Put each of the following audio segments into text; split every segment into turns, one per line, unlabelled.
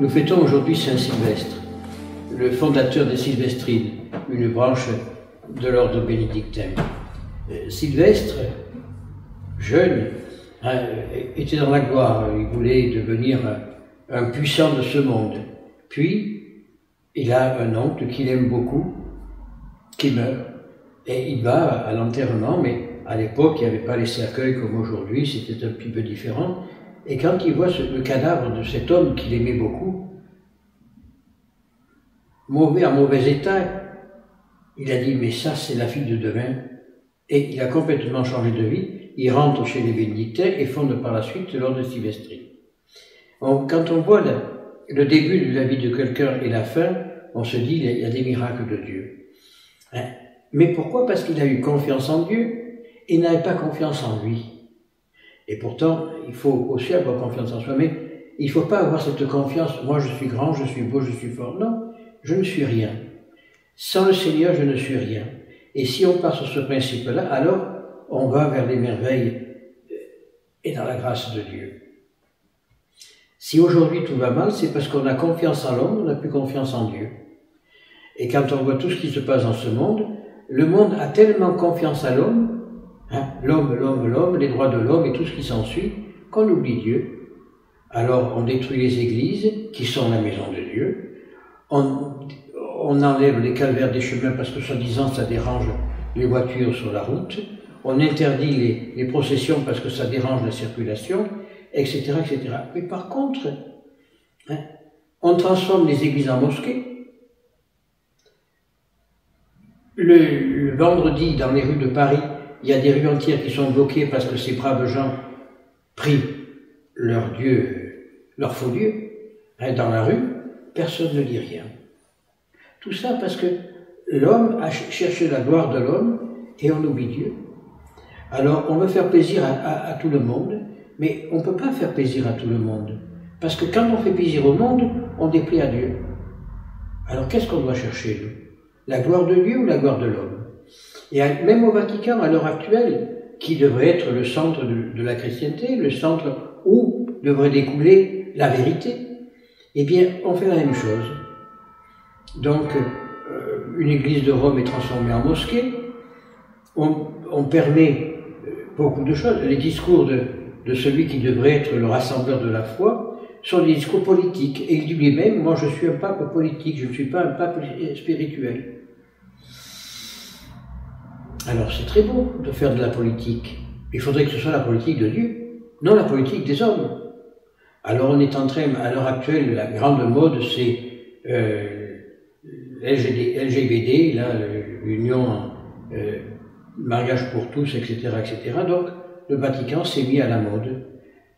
Nous fêtons aujourd'hui Saint-Sylvestre, le fondateur des Sylvestrines, une branche de l'ordre bénédictin. Sylvestre, jeune, était dans la gloire, il voulait devenir un puissant de ce monde. Puis, il a un oncle qu'il aime beaucoup, qui meurt, et il va à l'enterrement, mais à l'époque, il n'y avait pas les cercueils comme aujourd'hui, c'était un petit peu différent. Et quand il voit le cadavre de cet homme qu'il aimait beaucoup, en mauvais état, il a dit, mais ça c'est la fille de demain. Et il a complètement changé de vie, il rentre chez les bénédictins et fonde par la suite l'ordre Sylvestrine. Quand on voit le début de la vie de quelqu'un et la fin, on se dit, il y a des miracles de Dieu. Mais pourquoi? Parce qu'il a eu confiance en Dieu et n'avait pas confiance en lui. Et pourtant, il faut aussi avoir confiance en soi, mais il ne faut pas avoir cette confiance, moi je suis grand, je suis beau, je suis fort. Non, je ne suis rien. Sans le Seigneur, je ne suis rien. Et si on part sur ce principe-là, alors on va vers les merveilles et dans la grâce de Dieu. Si aujourd'hui tout va mal, c'est parce qu'on a confiance en l'homme, on n'a plus confiance en Dieu. Et quand on voit tout ce qui se passe dans ce monde, le monde a tellement confiance à l'homme, l'homme, les droits de l'homme et tout ce qui s'ensuit, qu'on oublie Dieu. Alors on détruit les églises, qui sont la maison de Dieu, on enlève les calvaires des chemins parce que soi-disant ça dérange les voitures sur la route, on interdit les processions parce que ça dérange la circulation, etc., etc. Mais par contre, on transforme les églises en mosquées. Le vendredi, dans les rues de Paris, il y a des rues entières qui sont bloquées parce que ces braves gens prient leur Dieu, leur faux Dieu, dans la rue, personne ne dit rien. Tout ça parce que l'homme a cherché la gloire de l'homme et on oublie Dieu. Alors on veut faire plaisir à tout le monde, mais on ne peut pas faire plaisir à tout le monde. Parce que quand on fait plaisir au monde, on déplaît à Dieu. Alors qu'est-ce qu'on doit chercher, nous? La gloire de Dieu ou la gloire de l'homme? Et même au Vatican, à l'heure actuelle, qui devrait être le centre de la chrétienté, le centre où devrait découler la vérité, eh bien, on fait la même chose. Donc, une église de Rome est transformée en mosquée, on permet beaucoup de choses. Les discours de celui qui devrait être le rassembleur de la foi sont des discours politiques. Et il dit lui-même, moi je suis un pape politique, je ne suis pas un pape spirituel. Alors c'est très beau de faire de la politique. Il faudrait que ce soit la politique de Dieu, non la politique des hommes. Alors on est en train, à l'heure actuelle, la grande mode c'est LGBT, l'union, mariage pour tous, etc., etc. Donc le Vatican s'est mis à la mode.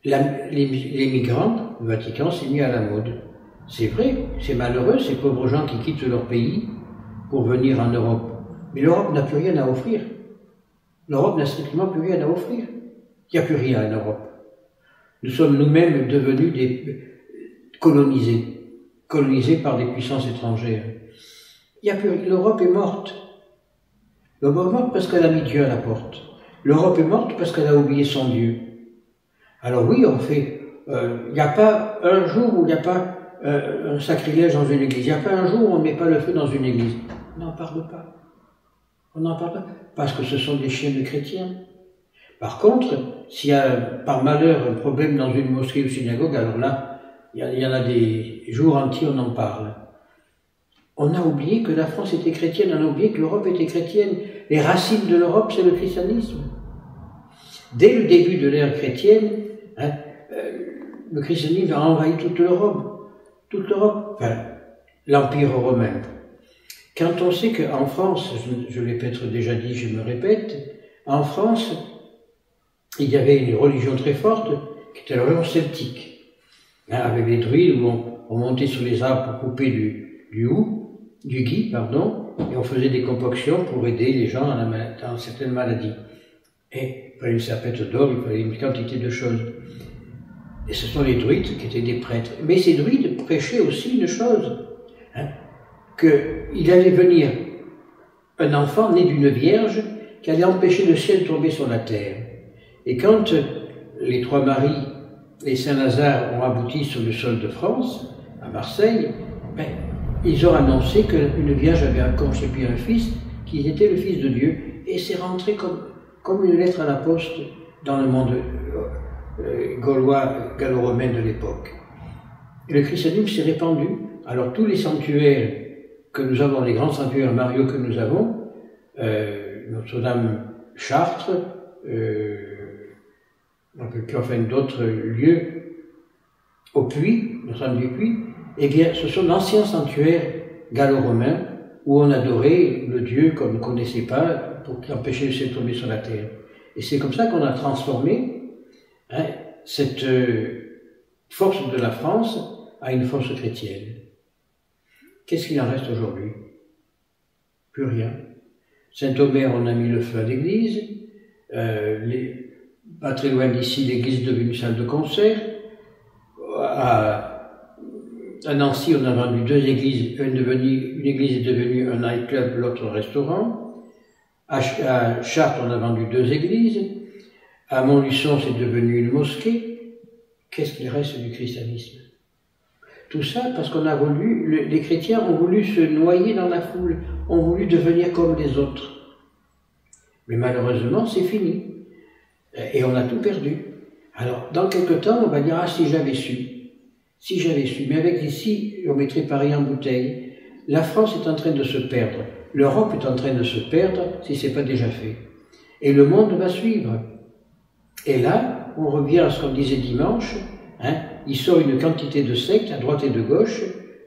Les migrants, le Vatican s'est mis à la mode. C'est vrai, c'est malheureux, ces pauvres gens qui quittent leur pays pour venir en Europe. Mais l'Europe n'a plus rien à offrir. L'Europe n'a strictement plus rien à offrir. Il n'y a plus rien en Europe. Nous sommes nous-mêmes devenus colonisés par des puissances étrangères. L'Europe est morte. L'Europe est morte parce qu'elle a mis Dieu à la porte. L'Europe est morte parce qu'elle a oublié son Dieu. Alors oui, on fait... Il n'y a pas un jour où il n'y a pas un sacrilège dans une église. Il n'y a pas un jour où on ne met pas le feu dans une église. On n'en parle pas. On n'en parle pas. Parce que ce sont des chiens de chrétiens. Par contre, s'il y a par malheur un problème dans une mosquée ou synagogue, alors là, il y en a des jours entiers, on en parle. On a oublié que la France était chrétienne, on a oublié que l'Europe était chrétienne. Les racines de l'Europe, c'est le christianisme. Dès le début de l'ère chrétienne, le christianisme a envahi toute l'Europe. Enfin, l'Empire romain. Quand on sait qu'en France, je l'ai peut-être déjà dit, je me répète, en France, il y avait une religion très forte, qui était la religion celtique, avec les druides où on montait sur les arbres pour couper du gui, et on faisait des concoctions pour aider les gens dans certaines maladies. Et il fallait une serpette d'or, il fallait une quantité de choses. Et ce sont les druides qui étaient des prêtres. Mais ces druides prêchaient aussi une chose, qu'il allait venir un enfant né d'une vierge qui allait empêcher le ciel de tomber sur la terre. Et quand les trois Maries et Saint-Lazare ont abouti sur le sol de France, à Marseille, ben, ils ont annoncé qu'une vierge avait conçu un fils, qui était le fils de Dieu, et c'est rentré comme une lettre à la poste dans le monde gaulois, gallo-romain de l'époque. Et le christianisme s'est répandu. Alors tous les sanctuaires que nous avons, les grands sanctuaires mariaux que nous avons, Notre-Dame Chartres, enfin d'autres lieux, au Puy, Notre-Dame du Puy, eh bien ce sont d'anciens sanctuaires gallo-romains où on adorait le Dieu qu'on ne connaissait pas pour empêcher le ciel de tomber sur la terre. Et c'est comme ça qu'on a transformé cette force de la France à une force chrétienne. Qu'est-ce qu'il en reste aujourd'hui? Plus rien. Saint-Omer, on a mis le feu à l'église. Pas très loin d'ici, l'église est devenue salle de concert. À Nancy, on a vendu 2 églises. Une église est devenue un nightclub, l'autre un restaurant. À Chartres, on a vendu 2 églises. À Montluçon, c'est devenu une mosquée. Qu'est-ce qu'il reste du christianisme? Tout ça parce qu'on a voulu, les chrétiens ont voulu se noyer dans la foule, ont voulu devenir comme les autres. Mais malheureusement, c'est fini. Et on a tout perdu. Alors, dans quelque temps, on va dire, ah, si j'avais su. Si j'avais su. Mais avec ici, on mettrait Paris en bouteille. La France est en train de se perdre. L'Europe est en train de se perdre, si ce n'est pas déjà fait. Et le monde va suivre. Et là, on revient à ce qu'on disait dimanche, il sort une quantité de sectes à droite et de gauche,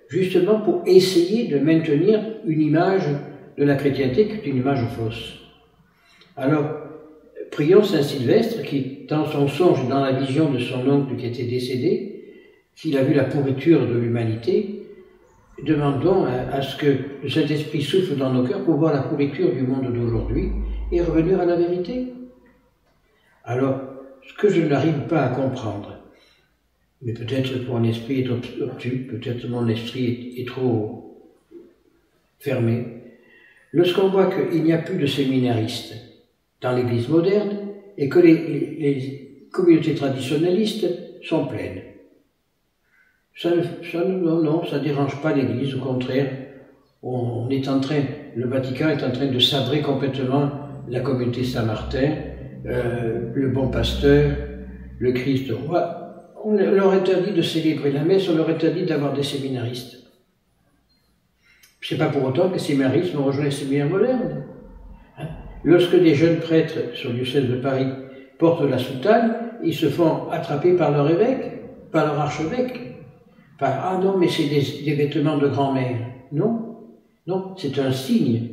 justement pour essayer de maintenir une image de la chrétienté qui est une image fausse. Alors, prions Saint Sylvestre qui, dans son songe et dans la vision de son oncle qui était décédé, qu'il a vu la pourriture de l'humanité, demandons à ce que le Saint-Esprit souffle dans nos cœurs pour voir la pourriture du monde d'aujourd'hui et revenir à la vérité. Alors, ce que je n'arrive pas à comprendre, mais peut-être que mon esprit est obtus, peut-être que mon esprit est trop fermé, lorsqu'on voit qu'il n'y a plus de séminaristes dans l'Église moderne et que les communautés traditionnalistes sont pleines. Ça ne dérange pas l'Église, au contraire, le Vatican est en train de sabrer complètement la communauté Saint-Martin, le bon pasteur, le Christ roi. On leur interdit de célébrer la messe, on leur interdit d'avoir des séminaristes. Ce n'est pas pour autant que les séminaristes vont rejoindre les séminaires modernes. Lorsque des jeunes prêtres sur le diocèse de Paris portent la soutane, ils se font attraper par leur évêque, par leur archevêque. Ah non, mais c'est des vêtements de grand-mère. Non, non, c'est un signe.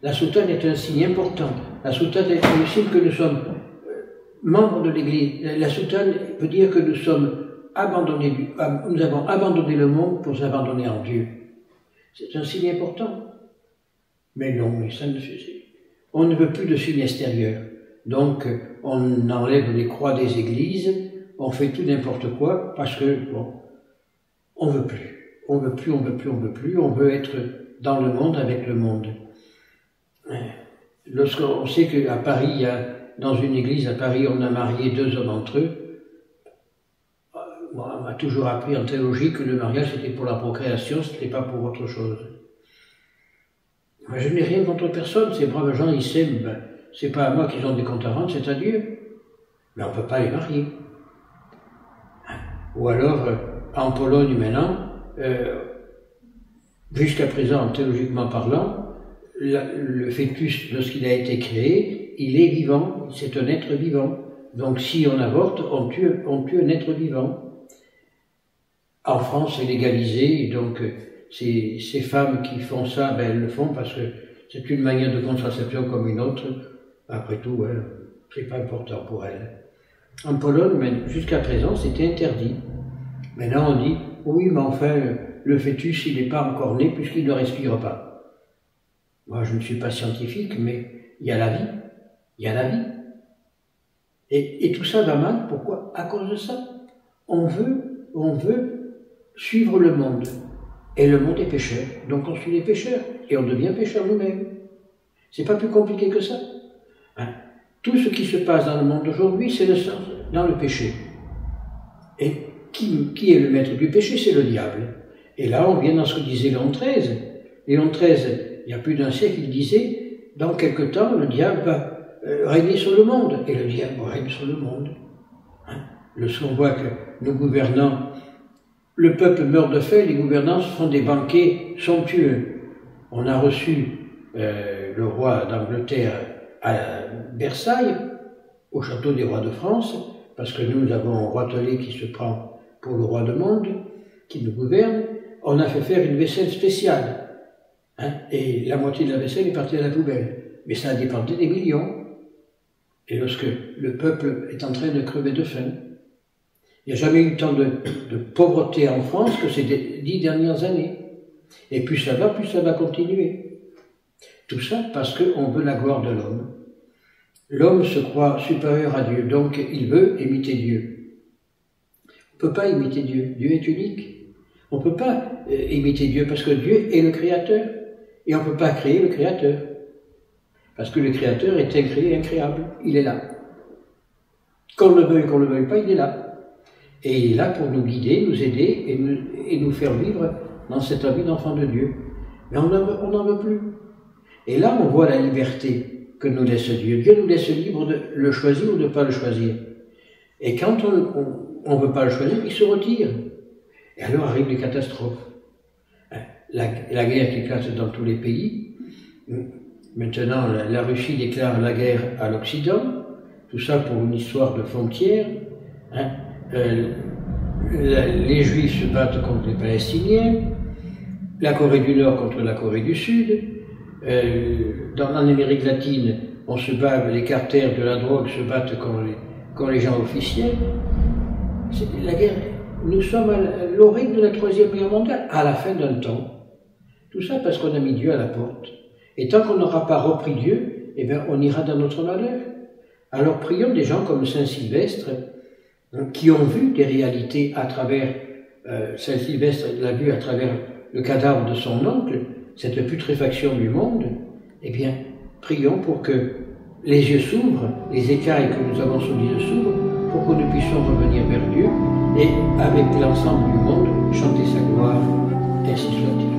La soutane est un signe important. La soutane est un signe que nous sommes membres de l'Église. La soutane veut dire que nous sommes abandonnés, nous avons abandonné le monde pour nous abandonner en Dieu. C'est un signe important. Mais non, mais ça ne fait. On ne veut plus de signe extérieur. Donc, on enlève les croix des églises, on fait tout n'importe quoi, parce que, bon, on veut plus. On veut plus, on veut plus, on veut plus. On veut être dans le monde avec le monde. Lorsqu'on sait qu'à Paris, dans une église à Paris, on a marié 2 hommes entre eux, moi, on m'a toujours appris en théologie que le mariage c'était pour la procréation, ce n'était pas pour autre chose. Moi, je n'ai rien contre personne, ces braves gens, ils s'aiment, c'est pas à moi qu'ils ont des comptes à rendre, c'est à Dieu. Mais on ne peut pas les marier. Ou alors, en Pologne maintenant, jusqu'à présent, théologiquement parlant, le fœtus, lorsqu'il a été créé, il est vivant, c'est un être vivant. Donc si on avorte, on tue un être vivant. En France, c'est légalisé, et donc ces femmes qui font ça, elles le font parce que c'est une manière de contraception comme une autre. Après tout, c'est pas important pour elles. En Pologne, jusqu'à présent, c'était interdit. Maintenant, on dit, oui, mais enfin, le fœtus, il n'est pas encore né puisqu'il ne respire pas. Moi, je ne suis pas scientifique, mais il y a la vie. Il y a la vie. Et tout ça va mal. Pourquoi? À cause de ça. On veut suivre le monde. Et le monde est pécheur. Donc on suit les pécheurs. Et on devient pécheur nous-mêmes. C'est pas plus compliqué que ça. Tout ce qui se passe dans le monde d'aujourd'hui, c'est dans le péché. Et qui est le maître du péché? C'est le diable. Et là, on vient dans ce que disait Léon XIII. Léon XIII, il y a plus d'un siècle, il disait, dans quelque temps, le diable va régner sur le monde. Et le diable règne sur le monde. Hein? On voit que nos gouvernants, le peuple meurt de faim, les gouvernants font des banquets somptueux. On a reçu le roi d'Angleterre à Versailles, au château des rois de France, parce que nous avons un roitelet qui se prend pour le roi du monde, qui nous gouverne. On a fait faire une vaisselle spéciale. Hein, et la moitié de la vaisselle est partie à la poubelle. Mais ça a dépensé des millions. Et lorsque le peuple est en train de crever de faim, il n'y a jamais eu tant de pauvreté en France que ces 10 dernières années. Et plus ça va continuer. Tout ça parce qu'on veut la gloire de l'homme. L'homme se croit supérieur à Dieu, donc il veut imiter Dieu. On ne peut pas imiter Dieu. Dieu est unique. On ne peut pas imiter Dieu parce que Dieu est le Créateur. Et on ne peut pas créer le Créateur. Parce que le Créateur est incréé et incréable. Il est là. Qu'on le veuille, qu'on ne le veuille pas, il est là. Et il est là pour nous guider, nous aider et nous faire vivre dans cette vie d'enfant de Dieu. Mais on n'en veut plus. Et là, on voit la liberté que nous laisse Dieu. Dieu nous laisse libre de le choisir ou de ne pas le choisir. Et quand on ne veut pas le choisir, il se retire. Et alors arrivent les catastrophes. La guerre qui éclate dans tous les pays. Maintenant, la Russie déclare la guerre à l'Occident. Tout ça pour une histoire de frontières. Hein. Les Juifs se battent contre les Palestiniens. La Corée du Nord contre la Corée du Sud. En Amérique latine, on se bat, les carters de la drogue se battent contre les gens officiels. C'est la guerre. Nous sommes à l'origine de la Troisième Guerre mondiale, à la fin d'un temps. Tout ça parce qu'on a mis Dieu à la porte. Et tant qu'on n'aura pas repris Dieu, eh bien, on ira dans notre malheur. Alors prions des gens comme Saint Sylvestre, qui ont vu des réalités à travers, Saint Sylvestre l'a vu à travers le cadavre de son oncle, cette putréfaction du monde. Eh bien, prions pour que les yeux s'ouvrent, les écailles que nous avons sous les yeux s'ouvrent, pour que nous puissions revenir vers Dieu et, avec l'ensemble du monde, chanter sa gloire, ainsi soit-il.